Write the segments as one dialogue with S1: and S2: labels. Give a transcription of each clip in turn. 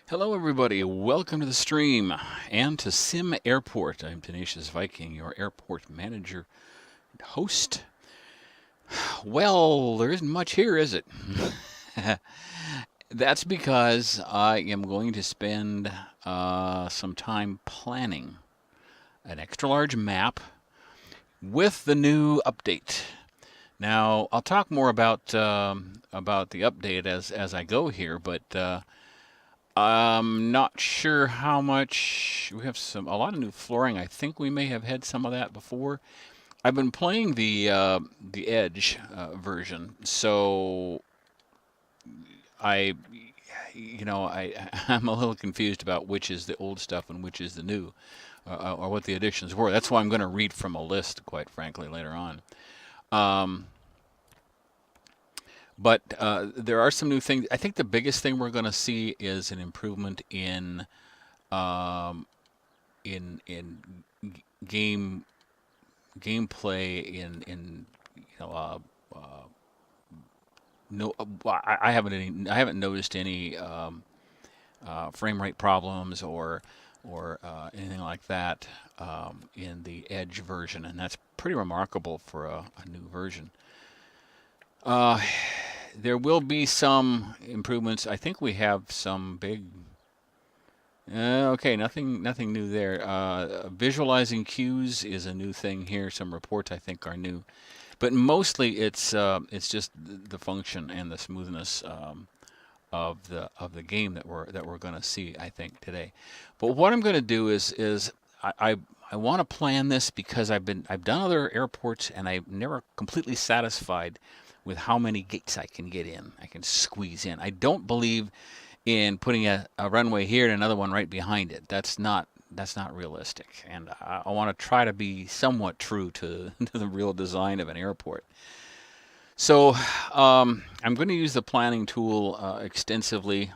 S1: Hello, everybody. Welcome to the stream and to SimAirport. I'm TenaciousViking, your airport manager and host. Well, there isn't much here, is it? That's because I am going to spend some time planning an extra large map with the new update. Now, I'll talk more about the update as I go here, but I'm not sure how much. We have a lot of new flooring. I think we may have had some of that before. I've been playing the Edge version, so I, I'm a little confused about which is the old stuff and which is the new, or what the additions were. That's why I'm going to read from a list, quite frankly, later on. Um, but there are some new things. I think the biggest thing we're going to see is an improvement um, in game gameplay in uh, no I haven't noticed any frame rate problems or anything like that in the Edge version, and that's pretty remarkable for a new version. Uh, there will be some improvements. I think we have some big. Okay, nothing new there. Visualizing cues is a new thing here. Some reports I think are new, but mostly it's just the function and the smoothness of the game that we're going to see, I think, today. But what I'm going to do is I want to plan this because I've done other airports and I'm never completely satisfied with how many gates I can get in. I can squeeze in. I don't believe in putting a runway here and another one right behind it. That's not realistic, and I want to try to be somewhat true to, to the real design of an airport. So I'm going to use the planning tool extensively.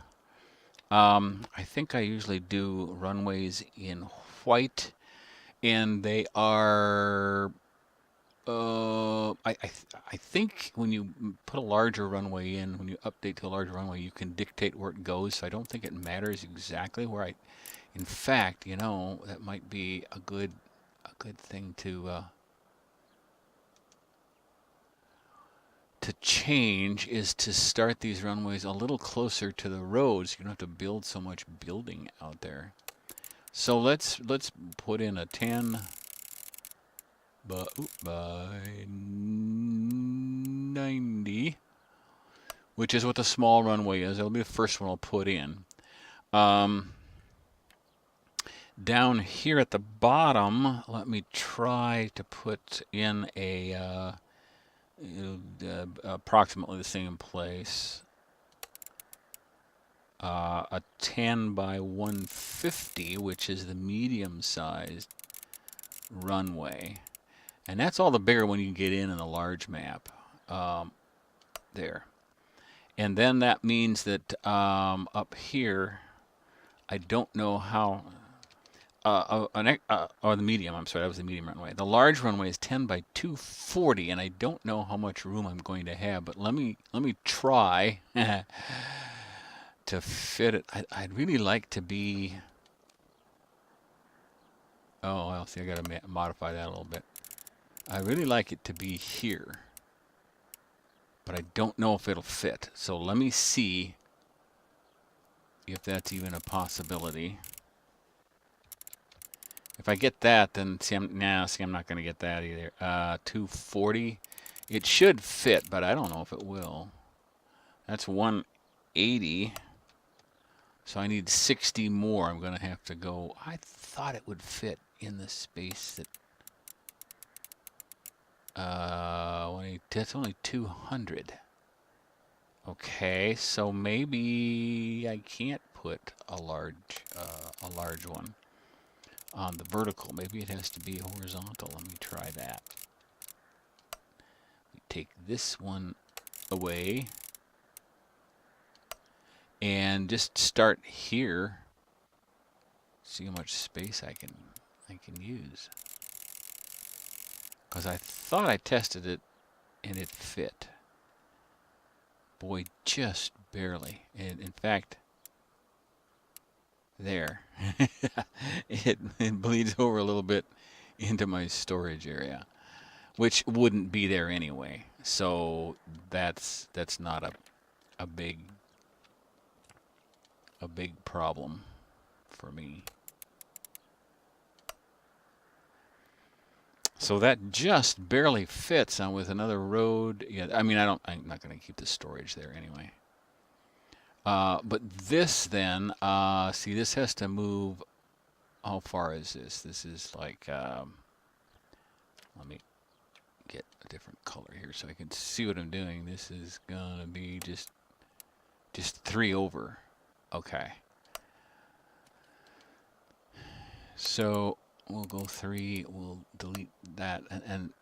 S1: I think I usually do runways in white, and they are. I think when you put a larger runway in, when you update to a larger runway, you can dictate where it goes. So I don't think it matters exactly where I. In fact, that might be a good thing to change is to start these runways a little closer to the roads. You don't have to build so much building out there. So let's put in a 10 by 90, which is what the small runway is. It'll be the first one I'll put in. Down here at the bottom, let me try to put in approximately the same place. A 10 by 150, which is the medium-sized runway. And that's all the bigger when you get in the large map. There. And then that means that up here, I don't know how... or the medium, I'm sorry, that was the medium runway. The large runway is 10 by 240, and I don't know how much room I'm going to have, but let me try to fit it. I'd really like to be... Oh, well, see, I got to modify that a little bit. I really like it to be here, but I don't know if it'll fit. So let me see if that's even a possibility. If I get that, then see, I'm not going to get that either. 240. It should fit, but I don't know if it will. That's 180. So I need 60 more. I'm going to have to go. I thought it would fit in the space that. That's only 200. Okay, so maybe I can't put a large one on the vertical. Maybe it has to be horizontal. Let me try that. We take this one away and just start here. See how much space I can use. Because I thought I tested it and it fit. Boy, just barely. And in fact, there. It bleeds over a little bit into my storage area, which wouldn't be there anyway. So that's not a big problem for me. So that just barely fits on with another road. Yeah, I mean, I'm not going to keep the storage there anyway. But this then, see, this has to move. How far is this? This is like, let me get a different color here so I can see what I'm doing. This is gonna be just 3 over. Okay. So we'll go 3. We'll delete that and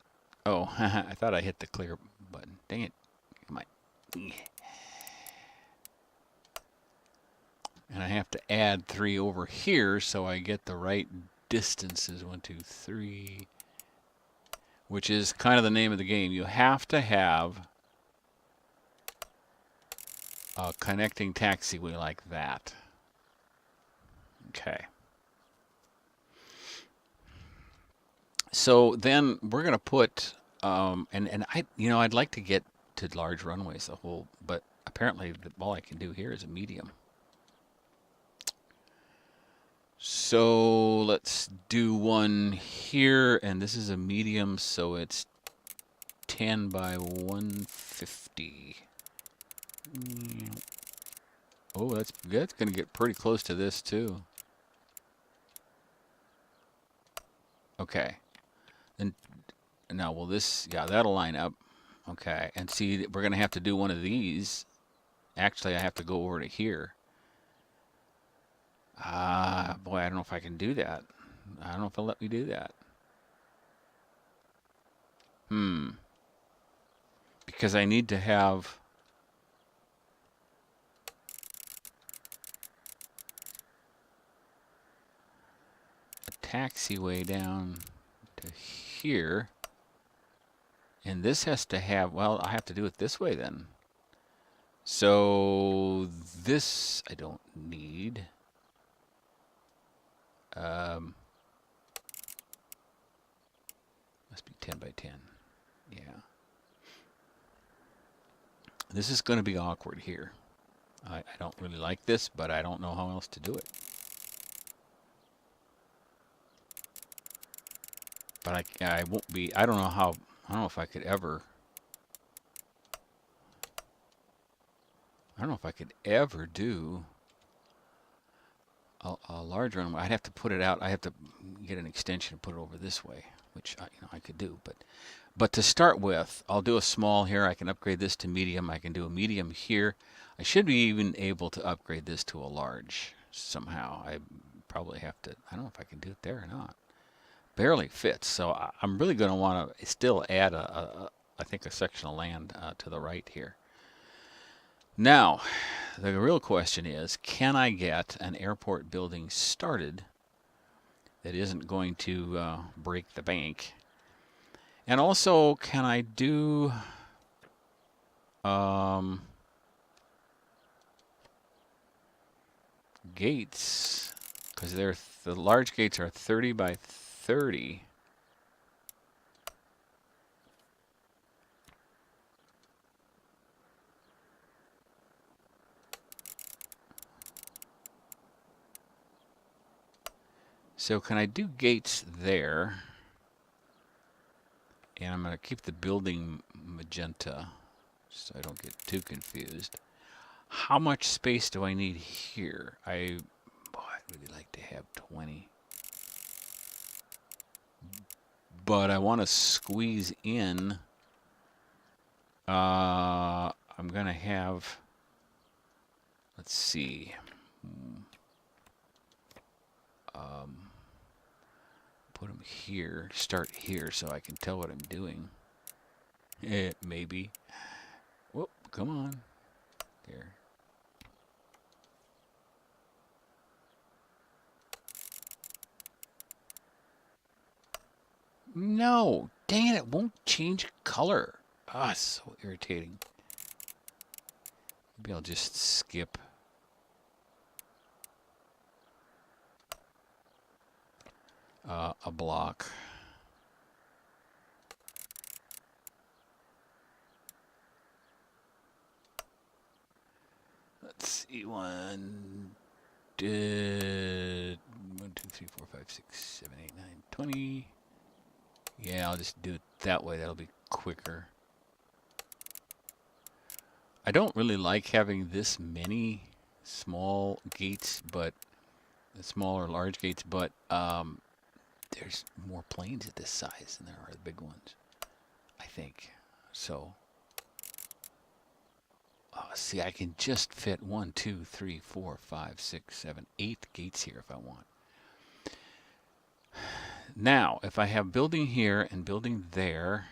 S1: oh, I thought I hit the clear button. Dang it! Come on. And I have to add 3 over here so I get the right distances. 1, 2, 3. Which is kind of the name of the game. You have to have a connecting taxiway like that. Okay. So then we're going to put, and I'd like to get to large runways but apparently all I can do here is a medium. So let's do one here, and this is a medium, so it's 10 by 150. Oh, that's going to get pretty close to this too. Okay. And now, will this, yeah, that'll line up. Okay, and see, we're going to have to do one of these. Actually, I have to go over to here. Boy, I don't know if I can do that. I don't know if they'll let me do that. Because I need to have a taxiway down to here. And this has to have, well, I have to do it this way then. So this I don't need. Must be 10 by 10. Yeah. This is going to be awkward here. I don't really like this, but I don't know how else to do it. But I won't be, I don't know if I could ever, do a large runway. I'd have to put it out. I have to get an extension and put it over this way, which I could do. But to start with, I'll do a small here. I can upgrade this to medium. I can do a medium here. I should be even able to upgrade this to a large somehow. I probably have to. I don't know if I can do it there or not. Barely fits. So I'm really going to want to still add I think a section of land to the right here. Now, the real question is, can I get an airport building started that isn't going to break the bank? And also, can I do gates? Because the large gates are 30 by 30. So can I do gates there? And I'm going to keep the building magenta so I don't get too confused. How much space do I need here? I'd really like to have 20. But I want to squeeze in. I'm going to have, let's see. Put them here, start here so I can tell what I'm doing. Maybe. Whoop, come on. There. No, dang it won't change color. Ah, so irritating. Maybe I'll just skip. a block. Let's see, 1, 2, 3, 4, 5, 6, 7, 8, 9, 20. Yeah, I'll just do it that way. That'll be quicker. I don't really like having this many small gates, but small or large gates, but there's more planes at this size than there are the big ones, I think. So, see, I can just fit 1, 2, 3, 4, 5, 6, 7, 8 gates here if I want. Now, if I have building here and building there,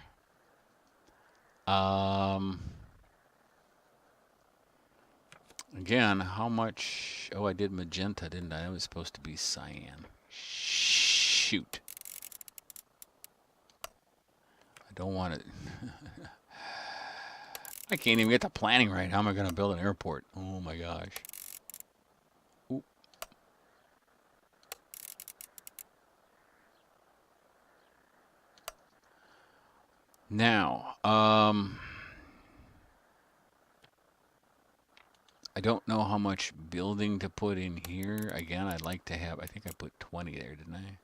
S1: again, how much? Oh, I did magenta, didn't I? It was supposed to be cyan. Shoot. I don't want it. I can't even get the planning right. How am I going to build an airport? Oh my gosh. Ooh. Now, I don't know how much building to put in here. Again, I'd like to have, I think I put 20 there, didn't I?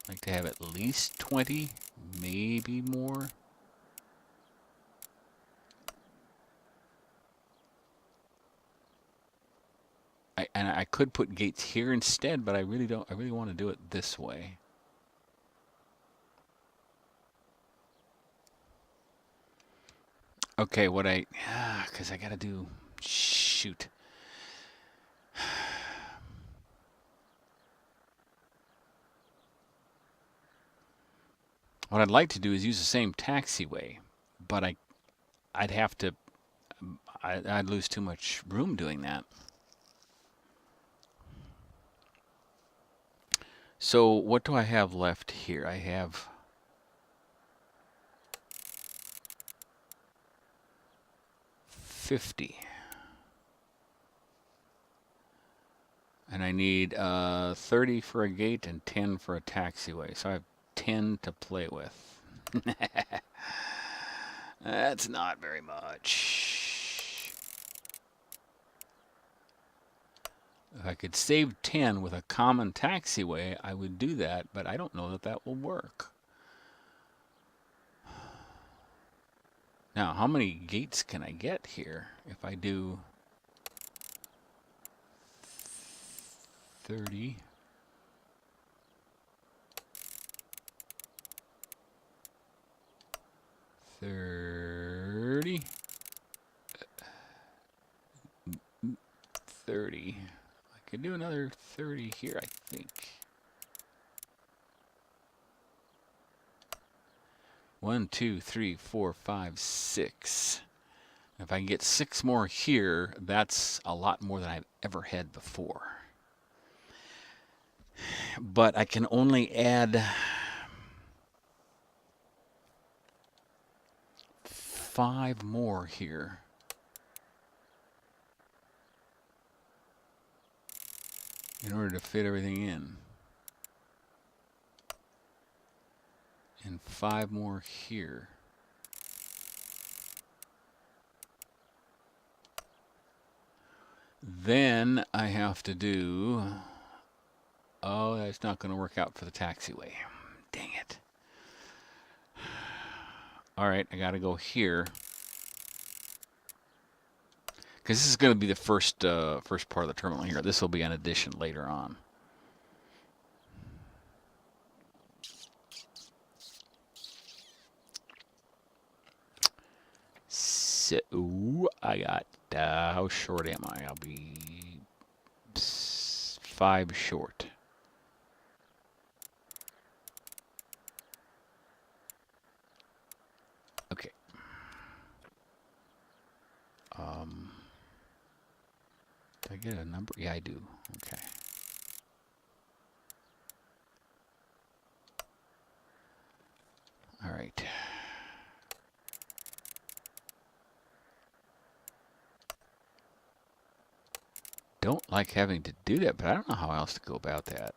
S1: I'd like to have at least 20, maybe more. And I could put gates here instead, but I really don't. I really want to do it this way. Okay, because I gotta do, shoot. What I'd like to do is use the same taxiway, but I'd have to, I'd lose too much room doing that. So what do I have left here? I have 50. And I need 30 for a gate and 10 for a taxiway. So I have 10 to play with. That's not very much. If I could save 10 with a common taxiway, I would do that, but I don't know that that will work. Now, how many gates can I get here if I do 30? 30. 30. I could do another 30 here, I think. 1, 2, 3, 4, 5, 6. If I can get 6 more here, that's a lot more than I've ever had before. But I can only add 5 more here. In order to fit everything in. And 5 more here. Then I have to do, oh, that's not going to work out for the taxiway. Dang it. All right, I got to go here. Because this is going to be the first part of the terminal here. This will be an addition later on. So I got, how short am I? I'll be 5 short. Okay. Do I get a number? Yeah, I do. Okay. All right. Don't like having to do that, but I don't know how else to go about that.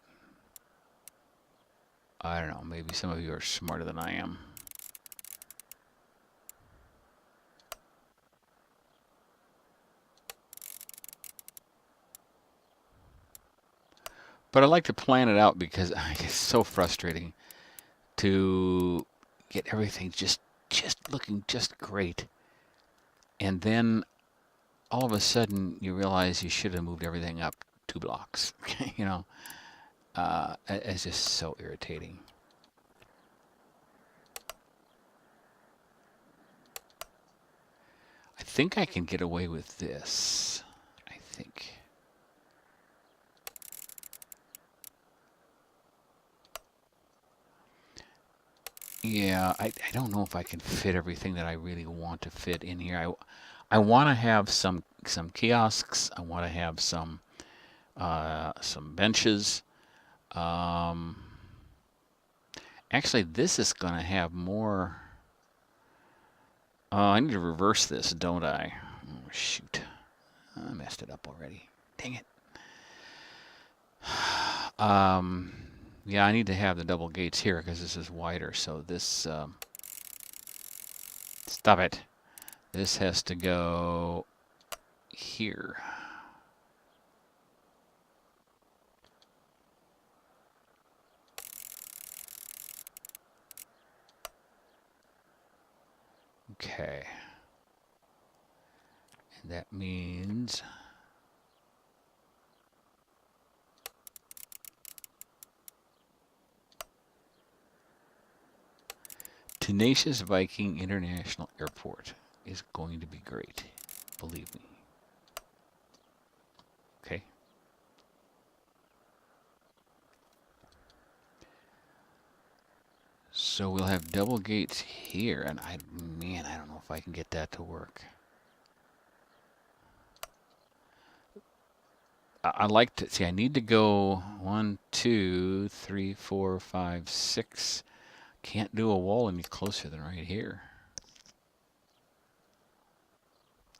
S1: I don't know, maybe some of you are smarter than I am. But I like to plan it out because it's so frustrating to get everything just looking just great. And then all of a sudden you realize you should have moved everything up 2 blocks. You know, it's just so irritating. I think I can get away with this. I think. Yeah, I don't know if I can fit everything that I really want to fit in here. I want to have some kiosks. I want to have some benches. Um, Actually, this is going to have more. I need to reverse this, don't I? Oh, shoot. I messed it up already. Dang it. Yeah, I need to have the double gates here because this is wider. So this, stop it. This has to go here. Okay. And that means TenaciousViking International Airport is going to be great. Believe me. Okay. So we'll have double gates here, and man, I don't know if I can get that to work. I like to see. I need to go 1, 2, 3, 4, 5, 6. Can't do a wall any closer than right here.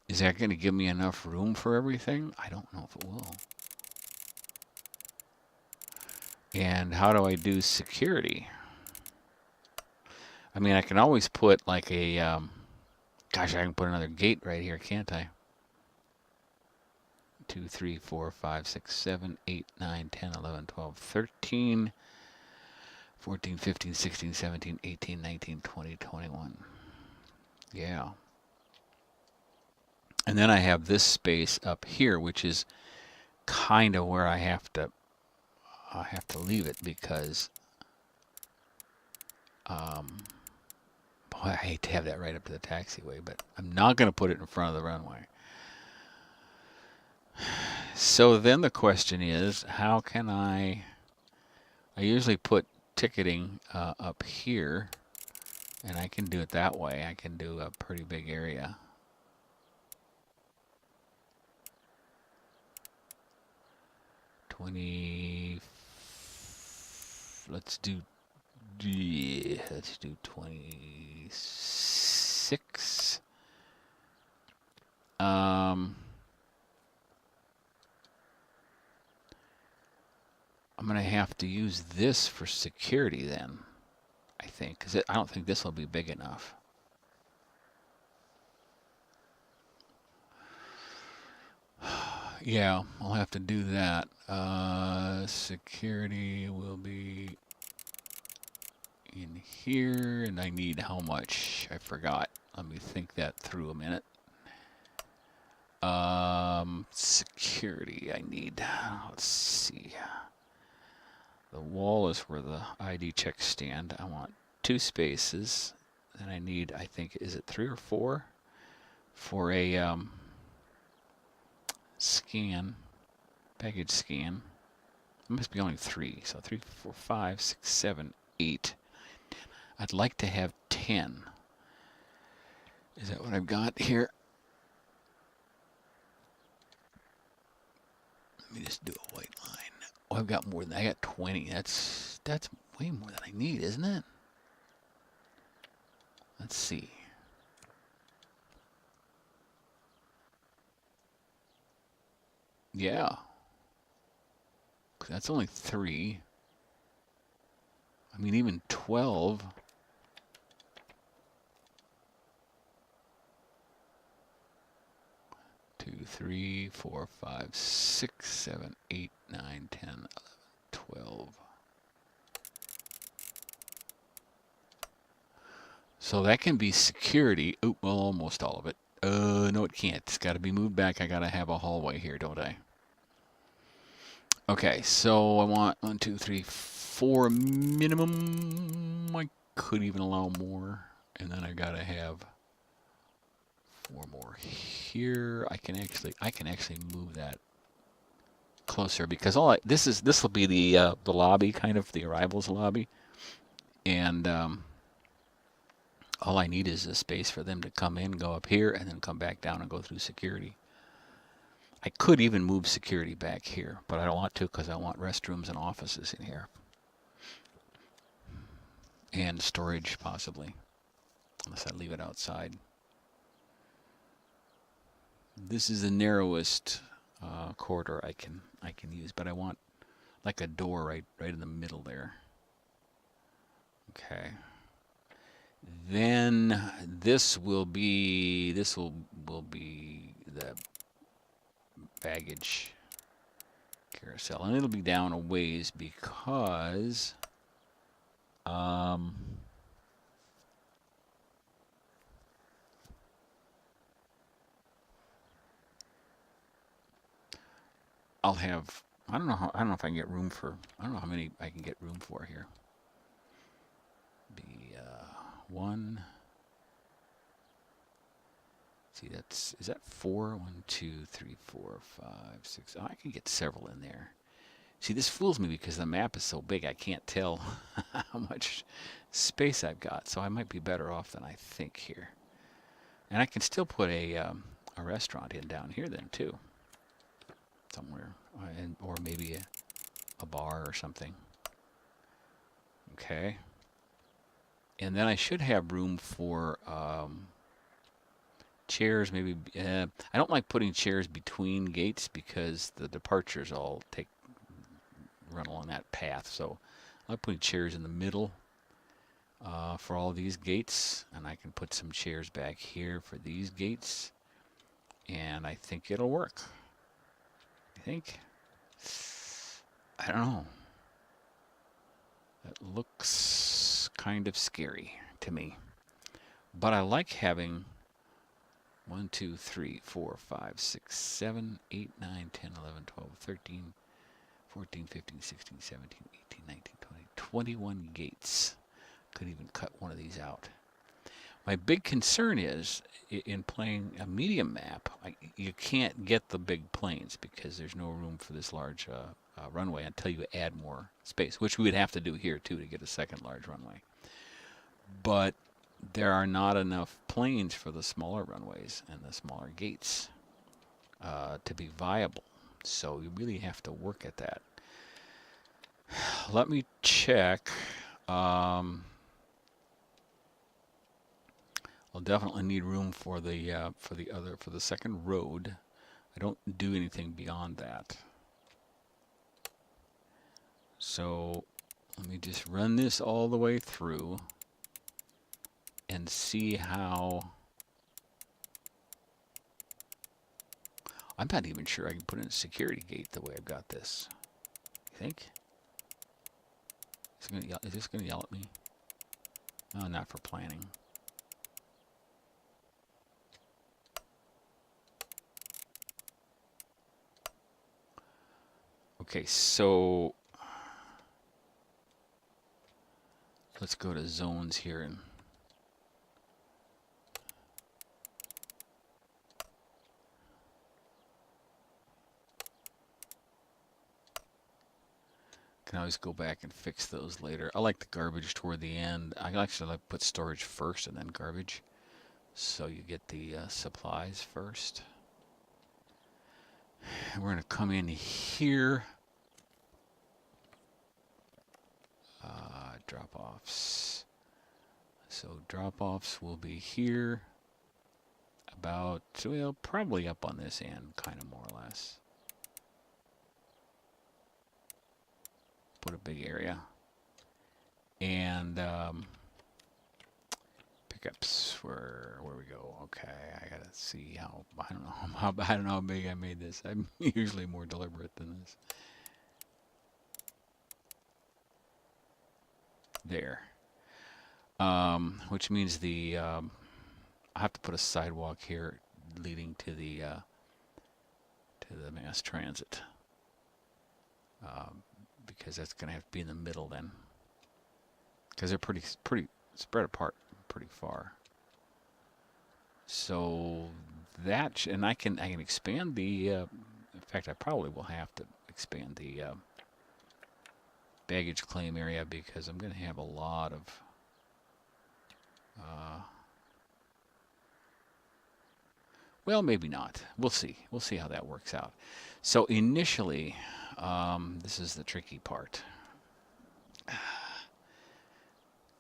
S1: Is that going to give me enough room for everything? I don't know if it will. And how do I do security? I mean, I can always put like a, gosh, I can put another gate right here, can't I? 2, 3, 4, 5, 6, 7, 8, 9, 10, 11, 12, 13, 14, 15, 16, 17, 18, 19, 20, 21. Yeah. And then I have this space up here, which is kind of where I have to leave it because boy, I hate to have that right up to the taxiway, but I'm not going to put it in front of the runway. So then the question is, how can I usually put ticketing up here, and I can do it that way. I can do a pretty big area. Let's do 26. I'm going to have to use this for security then, I think, because I don't think this will be big enough. Yeah, I'll have to do that. Security will be in here, and I need how much? I forgot. Let me think that through a minute. Security, I need, let's see. The wall is where the ID checks stand. I want 2 spaces. Then I need, I think, is it 3 or 4? For a scan, baggage scan. It must be only 3. So 3, 4, 5, 6, 7, 8. I'd like to have 10. Is that what I've got here? Let me just do a white line. Oh, I've got more than I got 20. That's way more than I need, isn't it? Let's see. Yeah. That's only 3. I mean, even 12. 2, 3, 4, 5, 6, 7, 8, 9, 10, 11, 12. So that can be security. Oh, well, almost all of it. No, it can't. It's got to be moved back. I got to have a hallway here, don't I? Okay, so I want 1, 2, 3, 4 minimum. I could even allow more. And then I got to have 4 more here. I can actually move that closer because this will be the lobby, kind of the arrivals lobby, and all I need is a space for them to come in, go up here, and then come back down and go through security. I could even move security back here, but I don't want to because I want restrooms and offices in here. And storage, possibly, unless I leave it outside. This is the narrowest corridor I can use, but I want like a door right in the middle there. Okay. Then this will be the baggage carousel, and it'll be down a ways because I'll have I don't know if I can get room for I don't know how many I can get room for here. Be 1. See, is that 4? 1, 2, 3, 4, 5, 6. Oh, I can get several in there. See, this fools me because the map is so big I can't tell how much space I've got. So I might be better off than I think here. And I can still put a restaurant in down here then too, somewhere, or maybe a bar or something. Okay. And then I should have room for chairs, maybe. I don't like putting chairs between gates because the departures all run along that path. So I'm putting chairs in the middle for all these gates, and I can put some chairs back here for these gates, and I think it'll work. I think. I don't know. That looks kind of scary to me, but I like having 1, 2, 3, 4, 5, 6, 7, 8, 9, 10, 11, 12, 13, 14, 15, 16, 17, 18, 19, 20, 21 gates. Could even cut one of these out. My big concern is in playing a medium map, you can't get the big planes because there's no room for this large runway until you add more space, which we would have to do here too to get a second large runway. But there are not enough planes for the smaller runways and the smaller gates to be viable. So you really have to work at that. Let me check. I'll definitely need room for the second road. I don't do anything beyond that. So let me just run this all the way through and see how. I'm not even sure I can put in a security gate the way I've got this. You think? Is this gonna yell at me? No, not for planning. Okay, so let's go to zones here and can always go back and fix those later. I like the garbage toward the end. I actually like to put storage first and then garbage, so you get the supplies first. We're going to come in here. Drop-offs. So drop-offs will be here. About, well, probably up on this end, kind of more or less. Put a big area. And pickups, where we go? Okay, I gotta see how, I don't know I don't know how big I made this. I'm usually more deliberate than this. There. Which means I have to put a sidewalk here leading to the mass transit, because that's going to have to be in the middle then, because they're pretty spread apart pretty far. So that and I can expand the. In fact, I probably will have to expand the baggage claim area, because I'm going to have a lot of. Well, maybe not. We'll see. We'll see how that works out. So initially, this is the tricky part.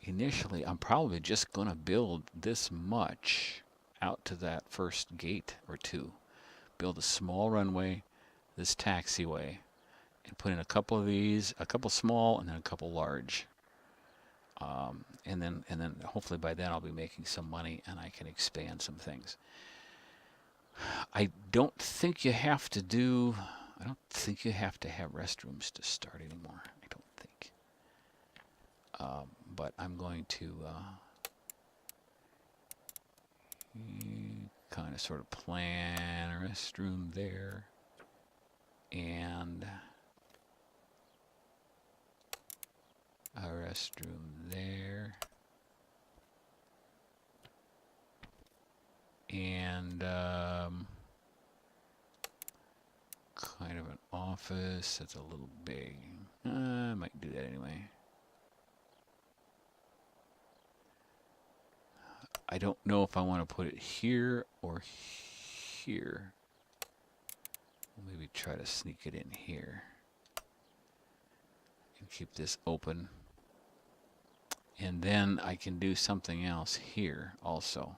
S1: Initially, I'm probably just going to build this much out to that first gate or two. Build a small runway, this taxiway, and put in a couple of these, a couple small and then a couple large. And then hopefully by then I'll be making some money and I can expand some things. I don't think you have to have restrooms to start anymore. I don't think. But I'm going to kind of sort of plan a restroom there, and a restroom there, and kind of an office that's a little big. I might do that anyway. I don't know if I want to put it here or here. Maybe try to sneak it in here and keep this open. And then I can do something else here also.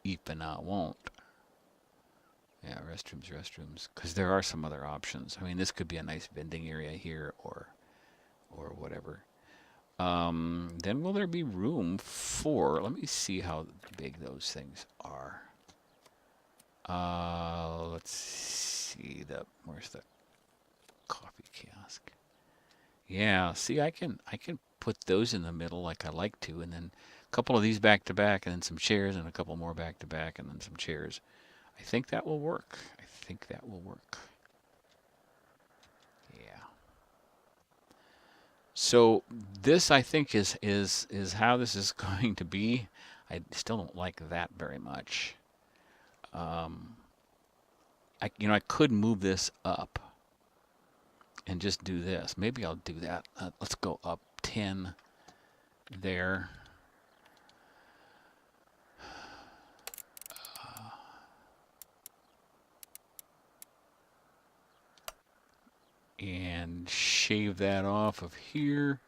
S1: Even I won't. Yeah, restrooms, because there are some other options. I mean, this could be a nice vending area here, or whatever. Then will there be room for? Let me see how big those things are. Let's see. Where's the coffee kiosk? Yeah. See, I can put those in the middle like I like to, and then a couple of these back to back, and then some chairs, and a couple more back to back, and then some chairs. I think that will work. Yeah. So this, I think, is how this is going to be. I still don't like that very much. I could move this up and just do this. Maybe I'll do that. Let's go up 10 there. And shave that off of here.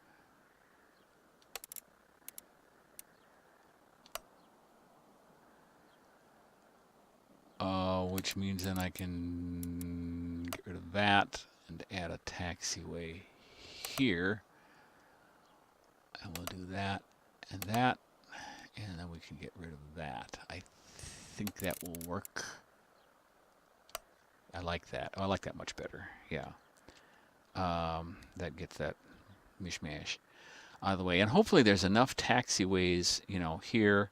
S1: Which means then I can get rid of that and add a taxiway here. And we'll do that and that. And then we can get rid of that. I think that will work. I like that. Oh, I like that much better. Yeah. That gets that mishmash out of the way. And hopefully there's enough taxiways, here.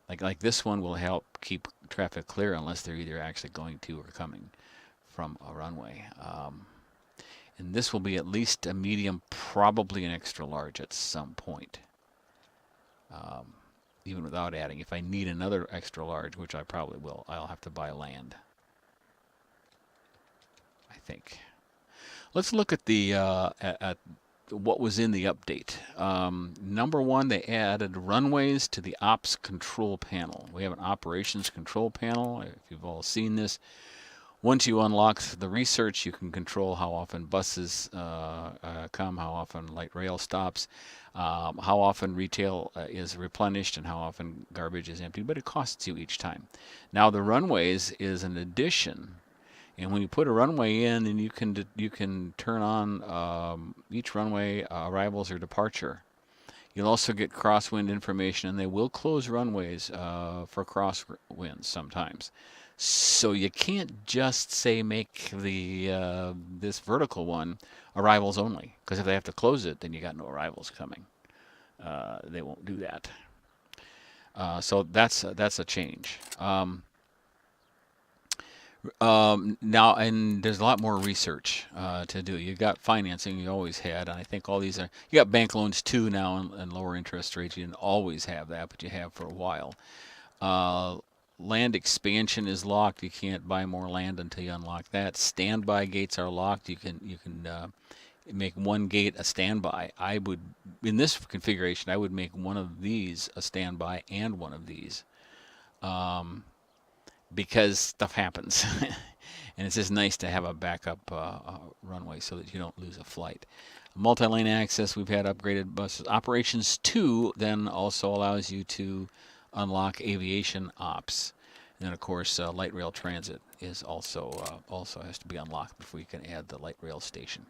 S1: Like this one will help keep traffic clear unless they're either actually going to or coming from a runway. And this will be at least a medium, probably an extra large at some point. Even without adding. If I need another extra large, which I probably will, I'll have to buy land. I think. Let's look at the at what was in the update. Number one, they added runways to the ops control panel. We have an operations control panel. If you've all seen this, once you unlock the research, you can control how often buses come, how often light rail stops, how often retail is replenished, and how often garbage is emptied. But it costs you each time. Now the runways is an addition. And when you put a runway in, then you can turn on each runway arrivals or departure. You'll also get crosswind information, and they will close runways for crosswinds sometimes. So you can't just say make the this vertical one arrivals only, because if they have to close it, then you got no arrivals coming. They won't do that. So that's a change. Now, and there's a lot more research to do. You've got financing, you always had, and I think all these are, you got bank loans too now and lower interest rates. You didn't always have that, but you have for a while. Uh, Land expansion is locked. You can't buy more land until you unlock that. Standby gates are locked. You can make one gate a standby. I would, in this configuration, I would make one of these a standby and one of these. Because stuff happens. And it's just nice to have a backup runway so that you don't lose a flight. Multi-lane access, we've had upgraded buses. Operations 2 then also allows you to unlock aviation ops. And then, of course, light rail transit is also has to be unlocked before you can add the light rail station.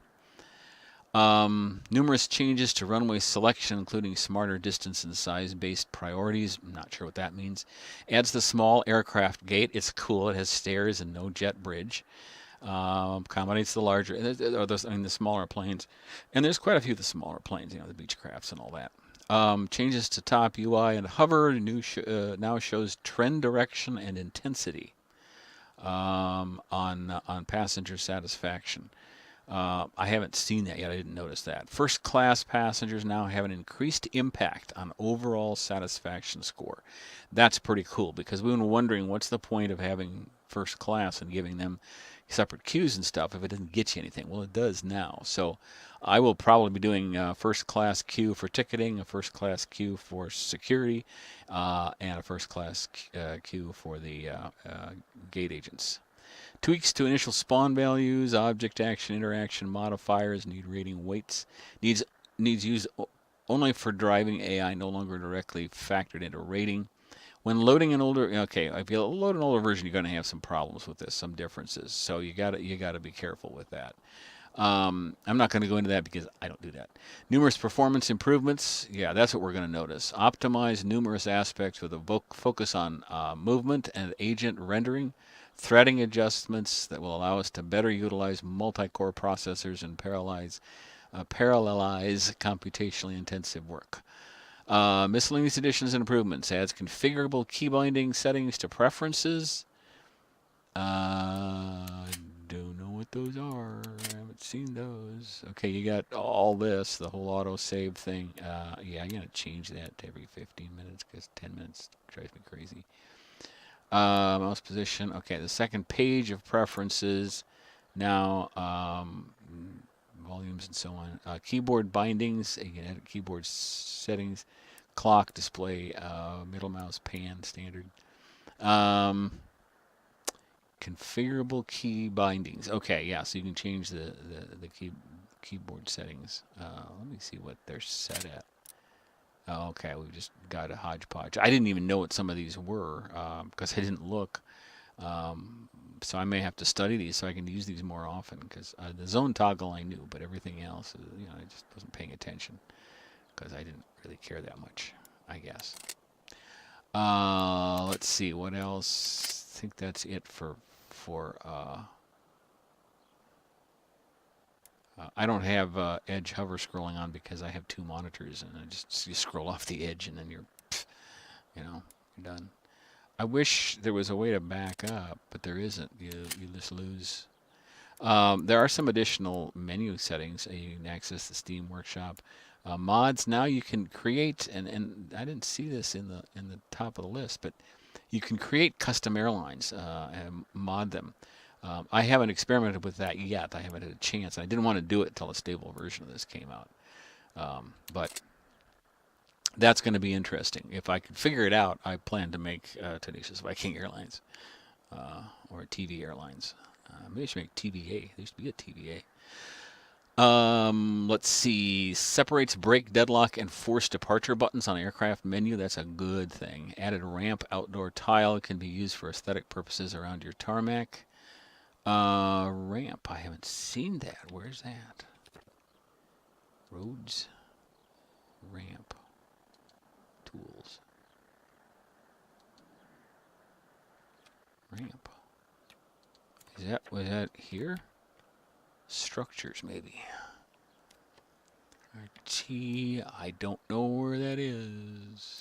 S1: Numerous changes to runway selection, including smarter distance and size-based priorities. I'm not sure what that means. Adds the small aircraft gate. It's cool. It has stairs and no jet bridge. Accommodates the larger, the smaller planes. And there's quite a few of the smaller planes, the Beechcrafts and all that. Changes to top UI and hover. Now shows trend direction and intensity on passenger satisfaction. I haven't seen that yet. I didn't notice that. First class passengers now have an increased impact on overall satisfaction score. That's pretty cool, because we've been wondering what's the point of having first class and giving them separate queues and stuff if it doesn't get you anything. Well, it does now. So I will probably be doing a first class queue for ticketing, a first class queue for security, and a first class queue for the gate agents. Tweaks to initial spawn values, object action, interaction modifiers, need rating weights. Needs used only for driving AI, no longer directly factored into rating. When loading an older, okay, if you load an older version, you're going to have some problems with this, some differences. So you got to be careful with that. I'm not going to go into that because I don't do that. Numerous performance improvements. Yeah, that's what we're going to notice. Optimize numerous aspects with a focus on movement and agent rendering. Threading adjustments that will allow us to better utilize multi-core processors and parallelize computationally intensive work. Miscellaneous additions and improvements. Adds configurable key binding settings to preferences. Don't know what those are. I haven't seen those. Okay, you got all this, the whole auto-save thing. Yeah, I'm going to change that to every 15 minutes because 10 minutes drives me crazy. Mouse position. Okay, the second page of preferences. Now, volumes and so on. Keyboard bindings. You can edit keyboard settings. Clock, display, middle mouse, pan, standard. Configurable key bindings. Okay, yeah, so you can change the keyboard settings. Let me see what they're set at. Oh, okay, we've just got a hodgepodge. I didn't even know what some of these were because I didn't look. So I may have to study these so I can use these more often, because the zone toggle I knew, but everything else, I just wasn't paying attention because I didn't really care that much, I guess. Let's see, what else? I think that's it for I don't have edge hover scrolling on because I have two monitors, and you scroll off the edge and then you're done. I wish there was a way to back up, but there isn't. You just lose. There are some additional menu settings. You can access the Steam Workshop. Mods, now you can create, and I didn't see this in the top of the list, but you can create custom airlines and mod them. I haven't experimented with that yet. I haven't had a chance. I didn't want to do it until a stable version of this came out. But that's going to be interesting. If I could figure it out, I plan to make TenaciousViking Airlines or TV Airlines. Maybe I should make TVA. There used to be a TVA. Let's see. Separates brake, deadlock, and forced departure buttons on aircraft menu. That's a good thing. Added ramp outdoor tile can be used for aesthetic purposes around your tarmac. Ramp. I haven't seen that. Where's that? Roads. Ramp. Tools. Ramp. Was that here? Structures, maybe. RT. I don't know where that is.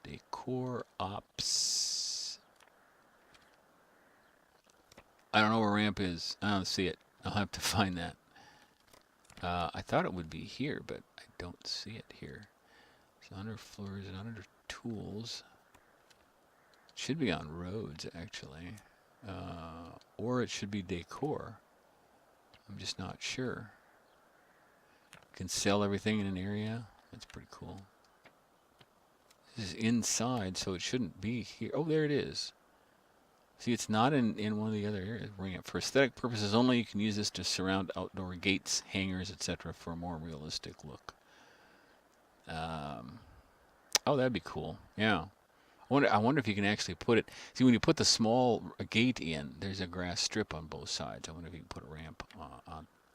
S1: Decor ops. I don't know where ramp is. I don't see it. I'll have to find that. I thought it would be here, but I don't see it here. It's under floors and under tools. It should be on roads, actually. Or it should be decor. I'm just not sure. You can sell everything in an area. That's pretty cool. This is inside, so it shouldn't be here. Oh, there it is. See, it's not in one of the other areas. Ramp. For aesthetic purposes only, you can use this to surround outdoor gates, hangars, etc. for a more realistic look. Oh, that'd be cool. Yeah. I wonder if you can actually put it. See, when you put the small gate in, there's a grass strip on both sides. I wonder if you can put a ramp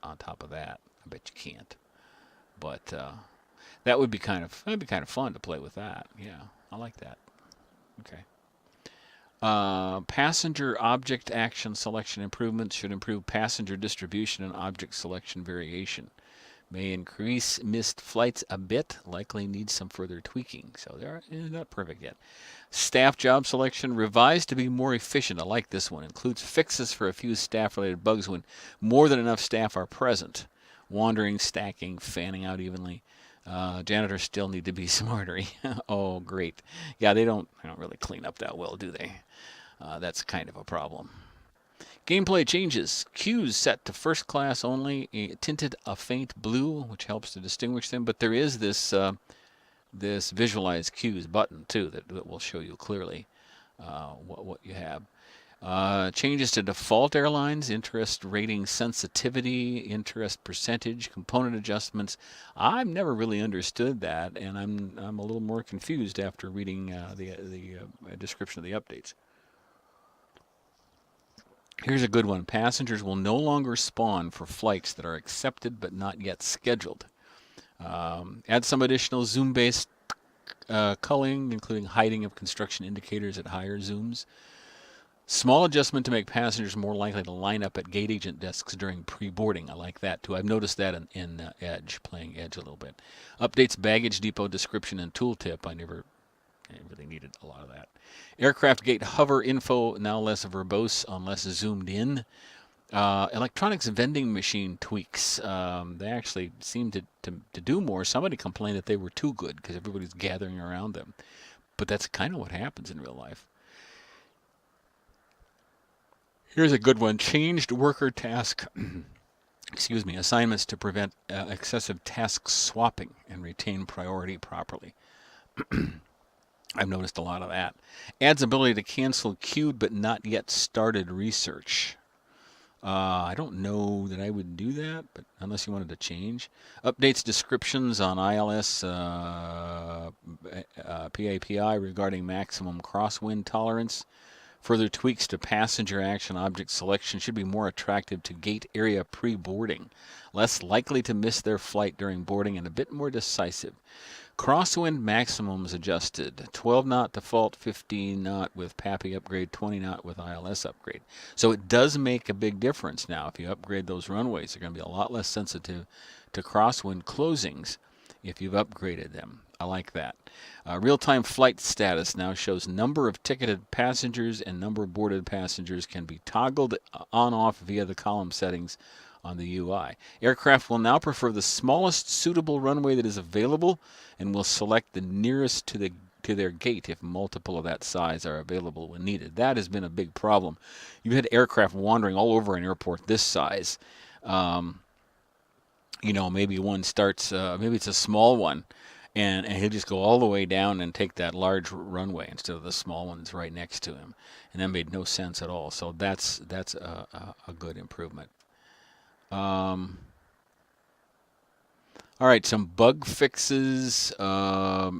S1: on top of that. I bet you can't. But that would be that'd be kind of fun to play with that. Yeah, I like that. Okay. Passenger object action selection improvements should improve passenger distribution and object selection variation. May increase missed flights a bit, likely needs some further tweaking. So they're not perfect yet. Staff job selection revised to be more efficient. I like this one. Includes fixes for a few staff-related bugs when more than enough staff are present. Wandering, stacking, fanning out evenly. Janitors still need to be smarter. Oh, great. Yeah, they don't really clean up that well, do they? That's kind of a problem. Gameplay changes. Queues set to first class only, tinted a faint blue, which helps to distinguish them. But there is this this visualize queues button too that will show you clearly what you have. Changes to default airlines, interest rating sensitivity, interest percentage, component adjustments. I've never really understood that, and I'm a little more confused after reading the description of the updates. Here's a good one. Passengers will no longer spawn for flights that are accepted but not yet scheduled. Add some additional zoom-based culling, including hiding of construction indicators at higher zooms. Small adjustment to make passengers more likely to line up at gate agent desks during pre-boarding. I like that too. I've noticed that in Edge, playing Edge a little bit. Updates baggage depot description and tooltip. I really needed a lot of that. Aircraft gate hover info, now less verbose on less zoomed in. Electronics vending machine tweaks. They actually seem to do more. Somebody complained that they were too good because everybody's gathering around them. But that's kind of what happens in real life. Here's a good one. Changed worker task assignments to prevent excessive task swapping and retain priority properly. I've noticed a lot of that. Adds ability to cancel queued but not yet started research. I don't know that I would do that, but unless you wanted to change. Updates descriptions on ILS PAPI regarding maximum crosswind tolerance. Further tweaks to passenger action object selection should be more attractive to gate area pre-boarding. Less likely to miss their flight during boarding and a bit more decisive. Crosswind maximums adjusted. 12 knot default, 15 knot with PAPI upgrade, 20 knot with ILS upgrade. So it does make a big difference now. If you upgrade those runways, they're going to be a lot less sensitive to crosswind closings if you've upgraded them. I like that. Real-time flight status now shows number of ticketed passengers and number of boarded passengers can be toggled on-off via the column settings on the UI. Aircraft will now prefer the smallest suitable runway that is available and will select the nearest to their gate if multiple of that size are available when needed. That has been a big problem. You've had aircraft wandering all over an airport this size. Maybe one starts, maybe it's a small one, and he'll just go all the way down and take that large runway instead of the small one that's right next to him. And that made no sense at all. So that's a good improvement. All right, some bug fixes to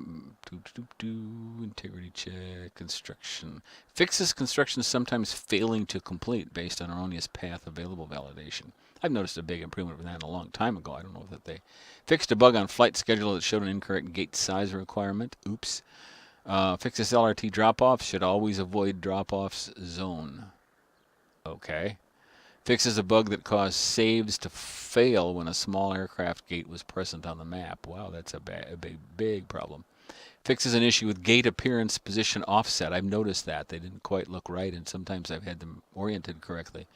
S1: Integrity check. Construction. Fixes construction sometimes failing to complete based on erroneous path available validation. I've noticed a big improvement with that a long time ago. I don't know that they fixed a bug on flight schedule that showed an incorrect gate size requirement. Oops. Fixes LRT drop-offs. Should always avoid drop-offs zone. Okay. Fixes a bug that caused saves to fail when a small aircraft gate was present on the map. Wow, that's a big problem. Fixes an issue with gate appearance position offset. I've noticed that. They didn't quite look right, and sometimes I've had them oriented correctly.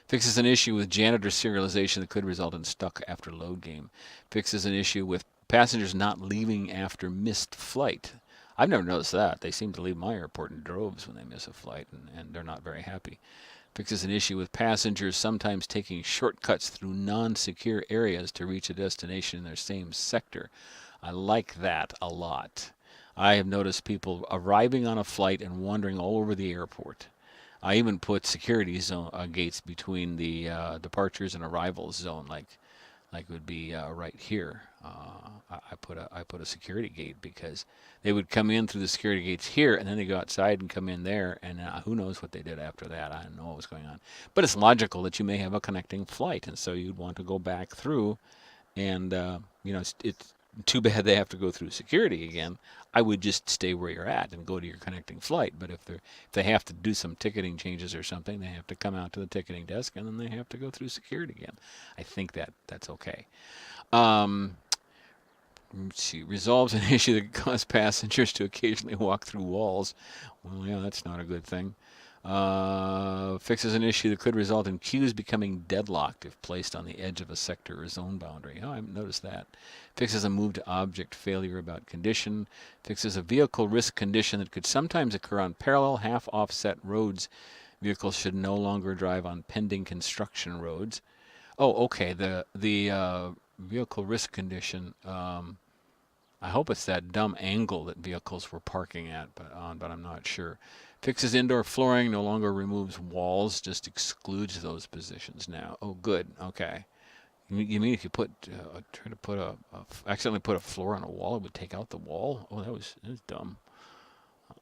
S1: Fixes an issue with janitor serialization that could result in stuck after load game. Fixes an issue with passengers not leaving after missed flight. I've never noticed that. They seem to leave my airport in droves when they miss a flight, and they're not very happy. Fixes an issue with passengers sometimes taking shortcuts through non-secure areas to reach a destination in their same sector. I like that a lot. I have noticed people arriving on a flight and wandering all over the airport. I even put security zone gates between the departures and arrivals zone, like would be right here. I put a security gate because they would come in through the security gates here, and then they go outside and come in there, and who knows what they did after that. I don't know what was going on. But it's logical that you may have a connecting flight, and so you'd want to go back through, and it's too bad they have to go through security again. I would just stay where you're at and go to your connecting flight. But if they have to do some ticketing changes or something, they have to come out to the ticketing desk, and then they have to go through security again. I think that's okay. Let's see. Resolves an issue that caused passengers to occasionally walk through walls. Well, yeah, that's not a good thing. Fixes an issue that could result in queues becoming deadlocked if placed on the edge of a sector or zone boundary. Oh, I haven't noticed that. Fixes a move to object failure about condition. Fixes a vehicle risk condition that could sometimes occur on parallel half-offset roads. Vehicles should no longer drive on pending construction roads. Oh, okay. The vehicle risk condition. I hope it's that dumb angle that vehicles were parking at, but I'm not sure. Fixes indoor flooring, no longer removes walls, just excludes those positions now. Oh, good. Okay. You mean if you try to accidentally put a floor on a wall, it would take out the wall? Oh, that was dumb.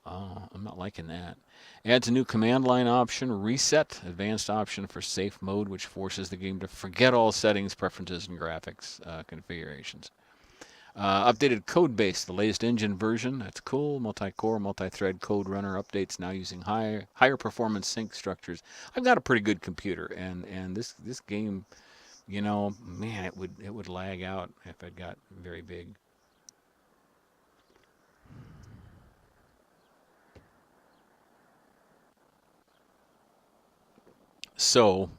S1: Oh, I'm not liking that. Adds a new command line option, reset, advanced option for safe mode, which forces the game to forget all settings, preferences, and graphics configurations. Updated code base, the latest engine version. That's cool. Multi-core, multi-thread code runner updates now using higher performance sync structures. I've got a pretty good computer, and this game, man, it would lag out if it got very big. So,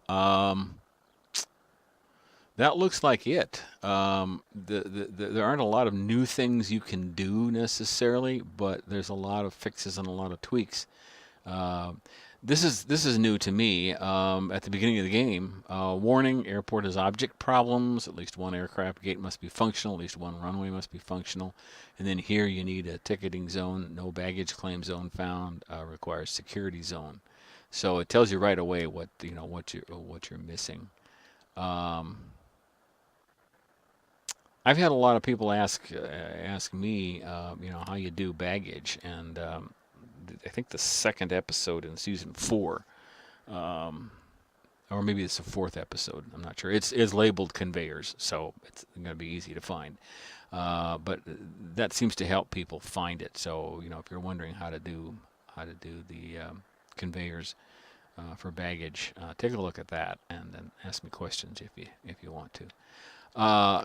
S1: that looks like it. There aren't a lot of new things you can do necessarily, but there's a lot of fixes and a lot of tweaks. This is new to me. At the beginning of the game, warning: airport has object problems. At least one aircraft gate must be functional. At least one runway must be functional. And then here you need a ticketing zone. No baggage claim zone found. Requires security zone. So it tells you right away what you're missing. I've had a lot of people ask me, how you do baggage, and I think the second episode in season 4, or maybe it's the 4th episode. I'm not sure. It's labeled conveyors, so it's going to be easy to find. But that seems to help people find it. So if you're wondering how to do the conveyors for baggage, take a look at that, and then ask me questions if you want to.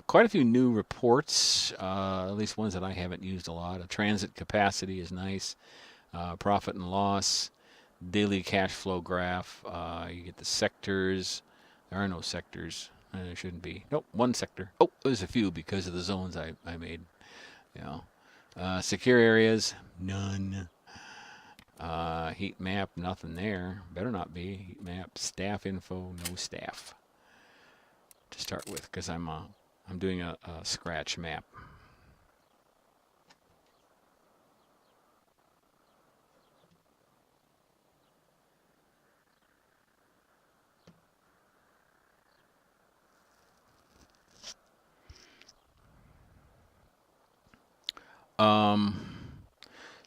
S1: Quite a few new reports, at least ones that I haven't used a lot. A transit capacity is nice. Profit and loss, daily cash flow graph. You get the sectors. There are no sectors. There shouldn't be. Nope, one sector. Oh, there's a few because of the zones I made. Secure areas, none. Heat map, nothing there. Better not be. Heat map, staff info, no staff. To start with, because I'm doing a scratch map.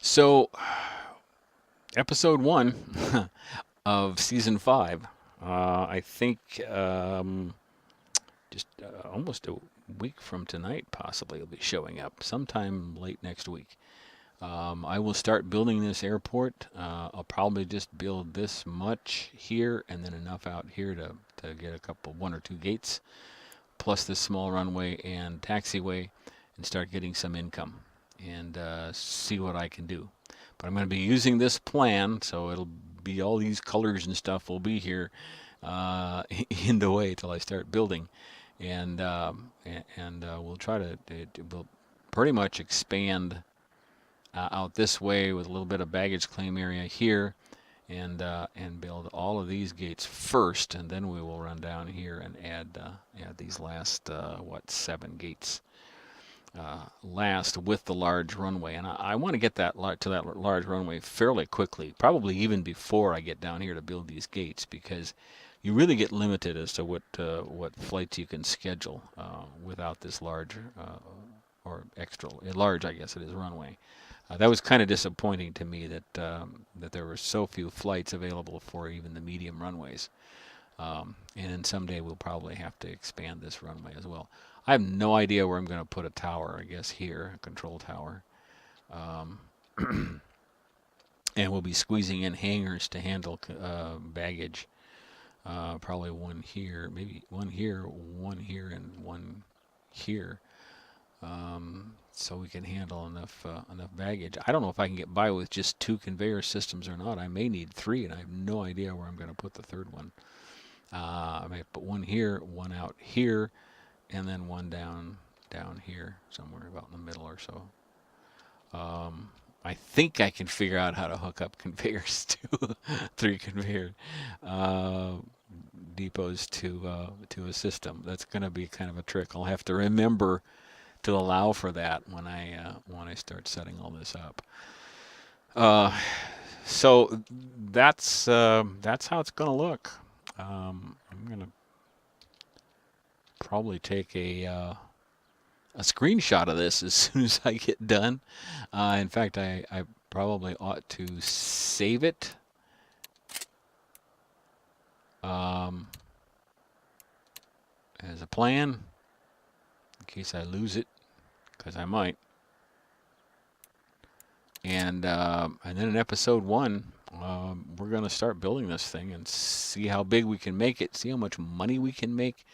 S1: So, episode 1 of season 5. I think just almost a week from tonight, possibly, will be showing up sometime late next week. I will start building this airport. I'll probably just build this much here and then enough out here to get a couple, 1 or 2 gates, plus this small runway and taxiway, and start getting some income and see what I can do. But I'm going to be using this plan, so it'll be all these colors and stuff will be here in the way till I start building, and we'll try to we'll pretty much expand out this way with a little bit of baggage claim area here, and build all of these gates first, and then we will run down here and add these last 7 gates last with the large runway. And I want to get that to that large runway fairly quickly, probably even before I get down here to build these gates, because you really get limited as to what flights you can schedule without this large or extra large, I guess it is, runway. That was kind of disappointing to me that that there were so few flights available for even the medium runways. And someday we'll probably have to expand this runway as well. I have no idea where I'm going to put a tower. I guess here, a control tower. And we'll be squeezing in hangars to handle baggage. Probably one here, maybe one here, and one here. So we can handle enough baggage. I don't know if I can get by with just 2 conveyor systems or not. I may need 3, and I have no idea where I'm going to put the 3rd one. I may put one here, one out here, and then one down here, somewhere about in the middle or so. I think I can figure out how to hook up conveyors to 3 conveyor depots to a system. That's going to be kind of a trick. I'll have to remember to allow for that when I start setting all this up. So that's how it's going to look. I'm going to probably take a screenshot of this as soon as I get done. In fact, I probably ought to save it. As a plan, in case I lose it, because I might. And then in episode 1, we're going to start building this thing and see how big we can make it, see how much money we can make,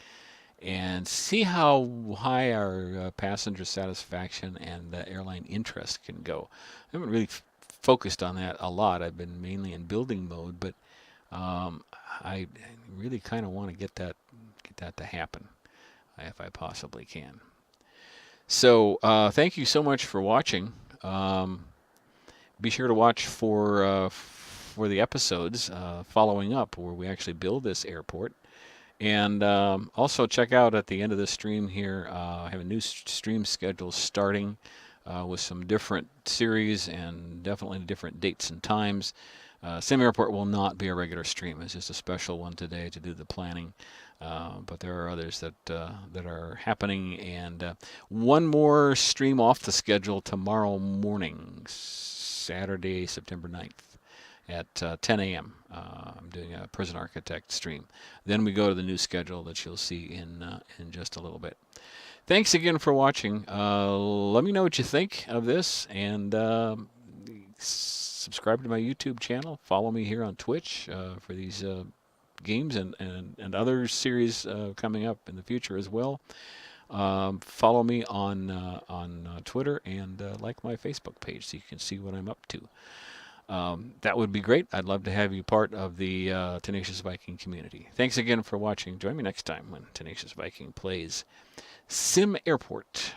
S1: and see how high our passenger satisfaction and airline interest can go. I haven't really focused on that a lot. I've been mainly in building mode, but I really kind of want to get that to happen if I possibly can. So thank you so much for watching. Be sure to watch for the episodes following up where we actually build this airport. And also check out at the end of this stream here, I have a new stream schedule starting with some different series and definitely different dates and times. SimAirport will not be a regular stream. It's just a special one today to do the planning. But there are others that are happening. And one more stream off the schedule tomorrow morning, Saturday, September 9th. At 10 a.m. I'm doing a prison architect stream. Then we go to the new schedule that you'll see in just a little bit. Thanks again for watching. Let me know what you think of this, and subscribe to my YouTube channel. Follow me here on Twitch for these games and other series coming up in the future as well. Follow me on Twitter and like my Facebook page so you can see what I'm up to. That would be great. I'd love to have you part of the Tenacious Viking community. Thanks again for watching. Join me next time when Tenacious Viking plays SimAirport.